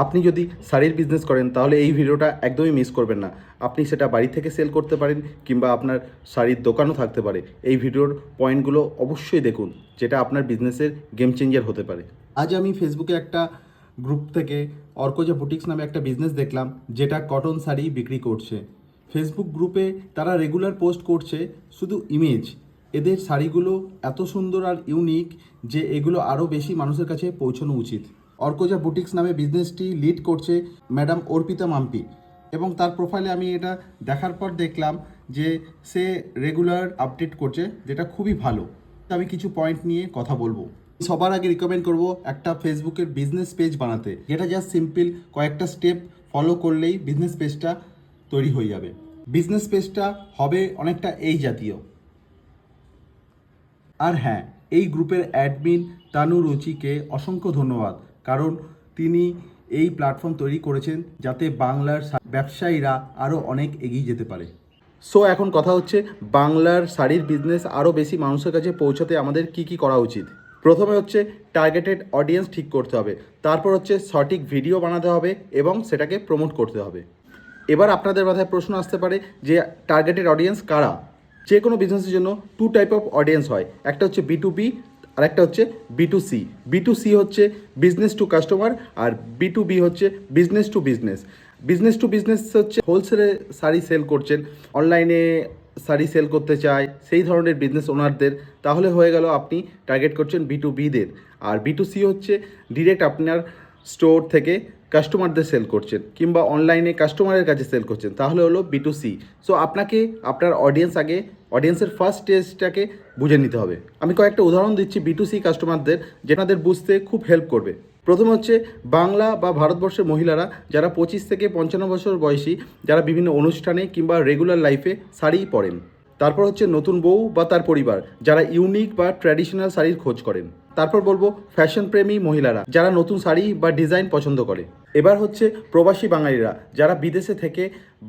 আপনি যদি শাড়ির বিজনেস করেন তাহলে এই ভিডিওটা একদমই মিস করবেন না। আপনি সেটা বাড়ি থেকে সেল করতে পারেন কিংবা আপনার শাড়ির দোকানও থাকতে পারে। এই ভিডিওর পয়েন্টগুলো অবশ্যই দেখুন, যেটা আপনার বিজনেসের গেম চেঞ্জার হতে পারে। আজ আমি ফেসবুকে একটা গ্রুপ থেকে অর্কজা বুটিক্স নামে একটা বিজনেস দেখলাম, যেটা কটন শাড়ি বিক্রি করছে। ফেসবুক গ্রুপে তারা রেগুলার পোস্ট করছে শুধু ইমেজ। এদের শাড়িগুলো এত সুন্দর আর ইউনিক যে এগুলো আরও বেশি মানুষের কাছে পৌঁছানো উচিত। অর্কজা বুটিক্স নামে বিজনেসটি লিড করছে ম্যাডাম অর্পিতা মাম্পি, এবং তার প্রোফাইলে আমি এটা দেখার পর দেখলাম যে সে রেগুলার আপডেট করছে, যেটা খুবই ভালো। আমি কিছু পয়েন্ট নিয়ে কথা বলবো। সবার আগে রিকমেন্ড করব একটা ফেসবুকের বিজনেস পেজ বানাতে, যেটা জাস্ট সিম্পল কয়েকটা স্টেপ ফলো করলেই বিজনেস পেজটা তৈরি হয়ে যাবে। বিজনেস পেজটা হবে অনেকটা এই জাতীয়। আর হ্যাঁ, এই গ্রুপের অ্যাডমিন তানু রুচিকে অসংখ্য ধন্যবাদ, কারণ তিনি এই প্ল্যাটফর্ম তৈরি করেছেন যাতে বাংলার ব্যবসায়ীরা আরও অনেক এগিয়ে যেতে পারে। সো এখন কথা হচ্ছে, বাংলার শাড়ির বিজনেস আরও বেশি মানুষের কাছে পৌঁছাতে আমাদের কি কি করা উচিত। প্রথমে হচ্ছে টার্গেটেড অডিয়েন্স ঠিক করতে হবে, তারপর হচ্ছে সঠিক ভিডিও বানাতে হবে এবং সেটাকে প্রমোট করতে হবে। এবার আপনাদের মাথায় প্রশ্ন আসতে পারে যে টার্গেটেড অডিয়েন্স কারা। যে কোনো বিজনেসের জন্য টু টাইপ অফ অডিয়েন্স হয়, একটা হচ্ছে B2B আর একটা হচ্ছে B2C। B2C হচ্ছে business to customer, R B2B হচ্ছে business to business. Business to business হচ্ছে হোলসেলে শাড়ি সেল করছেন, অনলাইনে শাড়ি সেল করতে চায় সেই ধরনের বিজনেস ওনারদের, তাহলে হয়ে গেল আপনি টার্গেট করছেন B2Bদের। আর B2C হচ্ছে ডিরেক্ট আপনার স্টোর থেকে কাস্টমারদের সেল করছেন কিংবা অনলাইনে কাস্টমারের কাছে সেল করছেন, তাহলে হলো B2C। সো আপনাকে আপনার অডিয়েন্সের ফার্স্ট স্টেজটাকে বুঝে নিতে হবে। আমি কয়েকটা উদাহরণ দিচ্ছি B2C কাস্টমারদের, যেটাদের বুঝতে খুব হেল্প করবে। প্রথম হচ্ছে বাংলা বা ভারতবর্ষের মহিলারা যারা 25 থেকে 55 বছর বয়সী, যারা বিভিন্ন অনুষ্ঠানে কিংবা রেগুলার লাইফে শাড়ি পরেন। তারপর হচ্ছে নতুন বউ বা তার পরিবার, যারা ইউনিক বা ট্র্যাডিশনাল শাড়ির খোঁজ করেন। তারপর বলবো ফ্যাশন প্রেমী মহিলারা, যারা নতুন শাড়ি বা ডিজাইন পছন্দ করে। এবার হচ্ছে প্রবাসী বাঙালিরা, যারা বিদেশে থেকে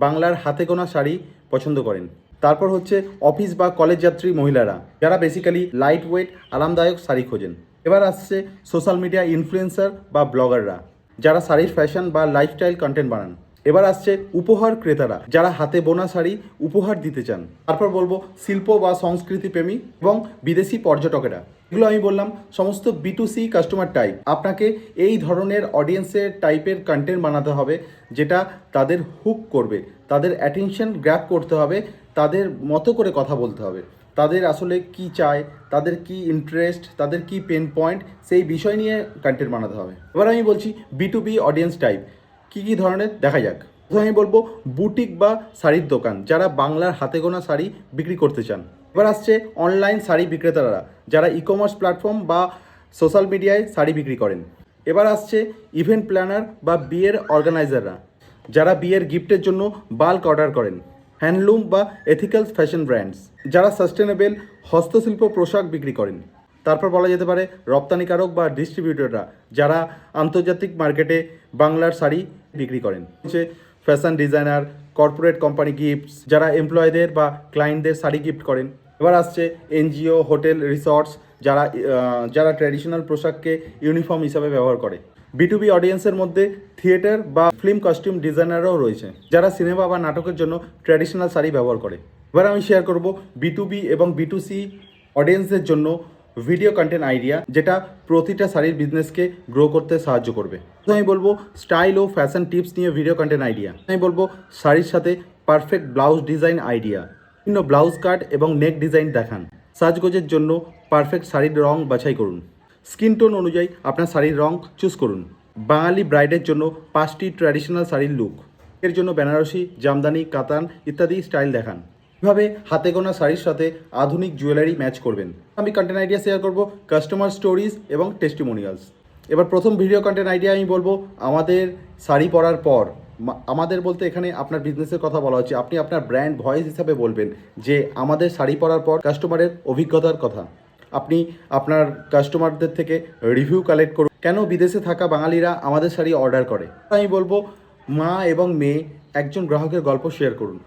বাংলার হাতে গোনা শাড়ি পছন্দ করেন। তারপর হচ্ছে অফিস বা কলেজ যাত্রী মহিলারা, যারা বেসিক্যালি লাইট ওয়েট আরামদায়ক শাড়ি খোঁজেন। এবার আসছে সোশ্যাল মিডিয়া ইনফ্লুয়েন্সার বা ব্লগাররা, যারা শাড়ির ফ্যাশন বা লাইফস্টাইল কন্টেন্ট বানান। এবার আসছে উপহার ক্রেতারা, যারা হাতে বোনা শাড়ি উপহার দিতে চান। তারপর বলবো শিল্প বা সংস্কৃতি প্রেমী এবং বিদেশি পর্যটকেরা। এগুলো আমি বললাম সমস্ত B2C কাস্টমার টাইপ। আপনাকে এই ধরনের অডিয়েন্সের টাইপের কন্টেন্ট বানাতে হবে, যেটা তাদের হুক করবে, তাদের অ্যাটেনশন গ্র্যাব করতে হবে, তাদের মতো করে কথা বলতে হবে, তাদের আসলে কি চায়, তাদের কি ইন্টারেস্ট, তাদের কি পেন পয়েন্ট, সেই বিষয় নিয়ে কন্টেন্ট বানাতে হবে। এবার আমি বলছি B2B অডিয়েন্স টাইপ কী কী ধরনের, দেখা যাক। প্রথমে আমি বলবো বুটিক বা শাড়ির দোকান, যারা বাংলার হাতে গোনা শাড়ি বিক্রি করতে চান। এবার আসছে অনলাইন শাড়ি বিক্রেতারা, যারা ই-কমার্স প্ল্যাটফর্ম বা সোশ্যাল মিডিয়ায় শাড়ি বিক্রি করেন। এবার আসছে ইভেন্ট প্ল্যানার বা বিয়ের অর্গানাইজাররা, যারা বিয়ের গিফটের জন্য বাল্ক অর্ডার করেন। হ্যান্ডলুম বা এথিক্যাল ফ্যাশন ব্র্যান্ডস, যারা সাস্টেনেবল হস্তশিল্প পোশাক বিক্রি করেন। তারপর বলা যেতে পারে রপ্তানিকারক বা ডিস্ট্রিবিউটররা, যারা আন্তর্জাতিক মার্কেটে বাংলার শাড়ি বিক্রি করেন। হচ্ছে fashion designer, corporate company gifts, যারা এমপ্লয়ীদের বা ক্লায়েন্টদের শাড়ি গিফট করেন। এবার আসছে এনজিও, হোটেল, রিসর্টস, যারা ট্র্যাডিশনাল পোশাককে ইউনিফর্ম হিসাবে ব্যবহার করে। B2B অডিয়েন্সের মধ্যে থিয়েটার বা ফিল্ম কস্টিউম ডিজাইনাররাও রয়েছে, যারা সিনেমা বা নাটকের জন্য ট্র্যাডিশনাল শাড়ি ব্যবহার করে। এবার আমি শেয়ার করব B2B এবং B2C অডিয়েন্সের জন্য ভিডিও কন্টেন্ট আইডিয়া, যেটা প্রতিটা শাড়ির বিজনেসকে গ্রো করতে সাহায্য করবে। তো আমি বলবো স্টাইল ও ফ্যাশন টিপস নিয়ে ভিডিও কন্টেন্ট আইডিয়া। আমি বলবো শাড়ির সাথে পারফেক্ট ব্লাউজ ডিজাইন আইডিয়া, বিভিন্ন ব্লাউজ কাট এবং নেক ডিজাইন দেখান। সাজগোজের জন্য পারফেক্ট শাড়ির রং বাছাই করুন। স্কিন টোন অনুযায়ী আপনার শাড়ির রং চুজ করুন। বাঙালি ব্রাইডের জন্য 5টি ট্র্যাডিশনাল শাড়ির লুক, এর জন্য বেনারসি, জামদানি, কাতান ইত্যাদি স্টাইল দেখান। এভাবে হাতে গোনা শাড়ির সাথে আধুনিক জুয়েলারি ম্যাচ করবেন। আমি কন্টেন্ট আইডিয়া শেয়ার করব কাস্টমার স্টোরিজ এবং টেস্টিমোনিয়ালস। এবার প্রথম ভিডিও কন্টেন্ট আইডিয়া আমি বলবো আমাদের শাড়ি পরার পর, আমাদের বলতে এখানে আপনার বিজনেসের কথা বলা হচ্ছে, আপনি আপনার ব্র্যান্ড ভয়েস হিসাবে বলবেন যে আমাদের শাড়ি পরার পর কাস্টমারের অভিজ্ঞতার কথা। আপনি আপনার কাস্টমারদের থেকে রিভিউ কালেক্ট করুন, কেন বিদেশে থাকা বাঙালিরা আমাদের শাড়ি অর্ডার করে। আমি বলবো মা এবং মেয়ে একজন গ্রাহকের গল্প শেয়ার করুন।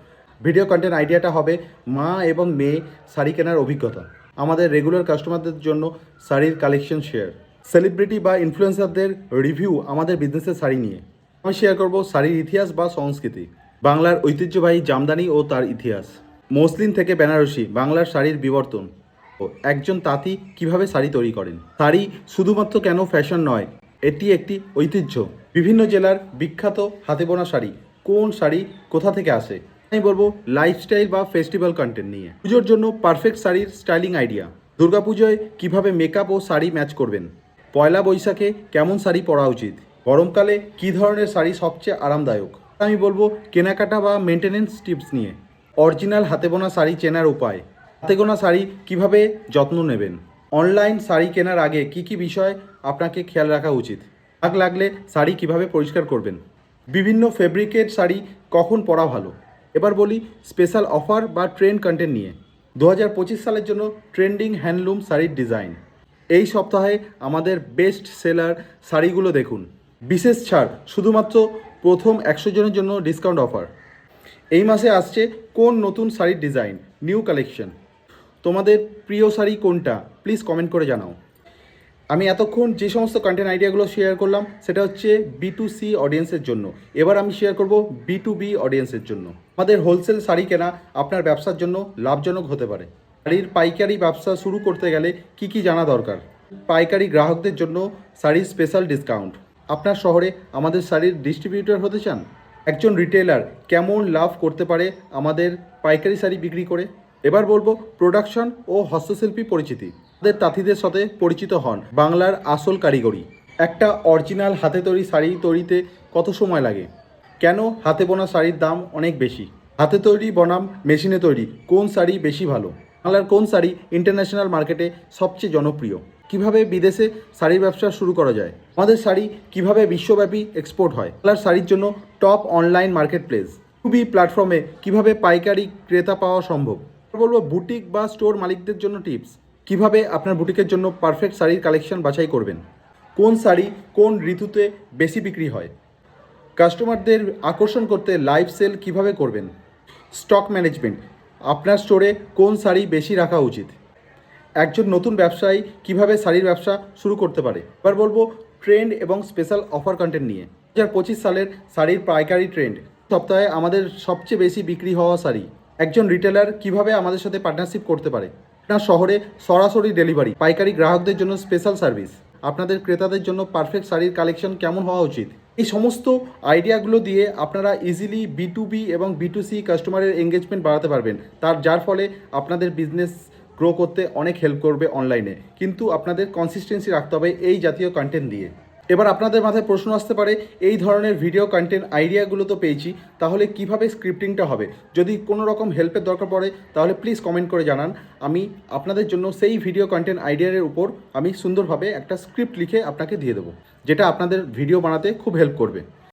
ভিডিও কন্টেন্ট আইডিয়াটা হবে মা এবং মেয়ে শাড়ি কেনার অভিজ্ঞতা, আমাদের রেগুলার কাস্টমারদের জন্য শাড়ির কালেকশন শেয়ার। সেলিব্রিটি বা ইনফ্লুয়েন্সারদের রিভিউ আমাদের বিজনেসের শাড়ি নিয়ে। আমি শেয়ার করব শাড়ির ইতিহাস বা সংস্কৃতি, বাংলার ঐতিহ্যবাহী জামদানি ও তার ইতিহাস, মসলিন থেকে বেনারসি, বাংলার শাড়ির বিবর্তন ও একজন তাঁতি কিভাবে শাড়ি তৈরি করেন। শাড়ি শুধুমাত্র কেন ফ্যাশন নয়, এটি একটি ঐতিহ্য। বিভিন্ন জেলার বিখ্যাত হাতে বোনা শাড়ি, কোন শাড়ি কোথা থেকে আসে। আমি বলবো লাইফস্টাইল বা ফেস্টিভ্যাল কন্টেন্ট নিয়ে। পুজোর জন্য পারফেক্ট শাড়ির স্টাইলিং আইডিয়া, দুর্গাপুজোয় কিভাবে মেকআপ ও শাড়ি ম্যাচ করবেন, পয়লা বৈশাখে কেমন শাড়ি পরা উচিত, গরমকালে কী ধরনের শাড়ি সবচেয়ে আরামদায়ক। আমি বলবো কেনাকাটা বা মেনটেনেন্স টিপস নিয়ে, অরিজিনাল হাতে বোনা শাড়ি চেনার উপায়, হাতে গোনা শাড়ি কিভাবে যত্ন নেবেন, অনলাইন শাড়ি কেনার আগে কি কি বিষয় আপনাকে খেয়াল রাখা উচিত, দাগ লাগলে শাড়ি কিভাবে পরিষ্কার করবেন, বিভিন্ন ফেব্রিকের শাড়ি কখন পরা ভালো। এবার বলি স্পেশাল অফার বা ট্রেন্ড কন্টেন্ট নিয়ে। 2025 সালের জন্য ট্রেন্ডিং হ্যান্ডলুম শাড়ির ডিজাইন। এই সপ্তাহে আমাদের বেস্ট সেলার শাড়িগুলো দেখুন। বিশেষ ছাড় শুধুমাত্র প্রথম 100 জনের জন্য ডিসকাউন্ট অফার। এই মাসে আসছে কোন নতুন শাড়ির ডিজাইন, নিউ কালেকশন। তোমাদের প্রিয় শাড়ি কোনটা প্লিজ কমেন্ট করে জানাও। আমি এতক্ষণ যে সমস্ত কন্টেন্ট আইডিয়াগুলো শেয়ার করলাম সেটা হচ্ছে B2C অডিয়েন্সের জন্য। এবার আমি শেয়ার করব B2B অডিয়েন্সের জন্য। আমাদের হোলসেল শাড়ি কেনা আপনার ব্যবসার জন্য লাভজনক হতে পারে। শাড়ির পাইকারি ব্যবসা শুরু করতে গেলে কি কি জানা দরকার। পাইকারি গ্রাহকদের জন্য শাড়ির স্পেশাল ডিসকাউন্ট। আপনার শহরে আমাদের শাড়ির ডিস্ট্রিবিউটর হতে চান। একজন রিটেলার কেমন লাভ করতে পারে আমাদের পাইকারি শাড়ি বিক্রি করে। এবার বলবো প্রোডাকশন ও হস্তশিল্পী পরিচিতি। আমাদের তাঁতিদের সাথে পরিচিত হন। বাংলার আসল কারিগরি। একটা অরিজিনাল হাতে তৈরি শাড়ি তৈরিতে কত সময় লাগে, কেন হাতে বোনা শাড়ির দাম অনেক বেশি, হাতে তৈরি বনাম মেশিনে তৈরি কোন শাড়ি বেশি ভালো, বাংলার কোন শাড়ি ইন্টারন্যাশনাল মার্কেটে সবচেয়ে জনপ্রিয়, কিভাবে বিদেশে শাড়ির ব্যবসা শুরু করা যায়, আমাদের শাড়ি কিভাবে বিশ্বব্যাপী এক্সপোর্ট হয়, বাংলার শাড়ির জন্য top online market place, B2B প্ল্যাটফর্মে কিভাবে পাইকারি ক্রেতা পাওয়া সম্ভব। বলবো বুটিক বা স্টোর মালিকদের জন্য টিপস, কিভাবে আপনার বুটিকের জন্য পারফেক্ট শাড়ির কালেকশন বাছাই করবেন, কোন শাড়ি কোন ঋতুতে বেশি বিক্রি হয়, কাস্টমারদের আকর্ষণ করতে লাইভ সেল কিভাবে করবেন, স্টক ম্যানেজমেন্ট, আপনার স্টোরে কোন শাড়ি বেশি রাখা উচিত, একজন নতুন ব্যবসায়ী কিভাবে শাড়ির ব্যবসা শুরু করতে পারে। এবার বলবো ট্রেন্ড এবং স্পেশাল অফার কন্টেন্ট নিয়ে। 2025 সালের শাড়ির পাইকারি ট্রেন্ড, সপ্তাহে আমাদের সবচেয়ে বেশি বিক্রি হওয়া শাড়ি, একজন রিটেলার কিভাবে আমাদের সাথে পার্টনারশিপ করতে পারে, আপনার শহরে সরাসরি ডেলিভারি, পাইকারি গ্রাহকদের জন্য স্পেশাল সার্ভিস, আপনাদের ক্রেতাদের জন্য পারফেক্ট শাড়ির কালেকশন কেমন হওয়া উচিত। এই সমস্ত আইডিয়াগুলো দিয়ে আপনারা ইজিলি B2B এবং B2C কাস্টমারের এঙ্গেজমেন্ট বাড়াতে পারবেন, যার ফলে আপনাদের বিজনেস গ্রো করতে অনেক হেল্প করবে অনলাইনে। কিন্তু আপনাদের কনসিস্টেন্সি রাখতে হবে এই জাতীয় কন্টেন্ট দিয়ে। এবার আপনাদের মাথায় প্রশ্ন আসতে পারে, এই ধরনের ভিডিও কন্টেন্ট আইডিয়াগুলো তো পেয়েছি, তাহলে কিভাবে স্ক্রিপ্টিংটা হবে। যদি কোনো রকম হেল্পের দরকার পড়ে তাহলে প্লিজ কমেন্ট করে জানান। আমি আপনাদের জন্য সেই ভিডিও কন্টেন্ট আইডিয়ার উপর আমি সুন্দরভাবে একটা স্ক্রিপ্ট লিখে আপনাকে দিয়ে দেবো, যেটা আপনাদের ভিডিও বানাতে খুব হেল্প করবে।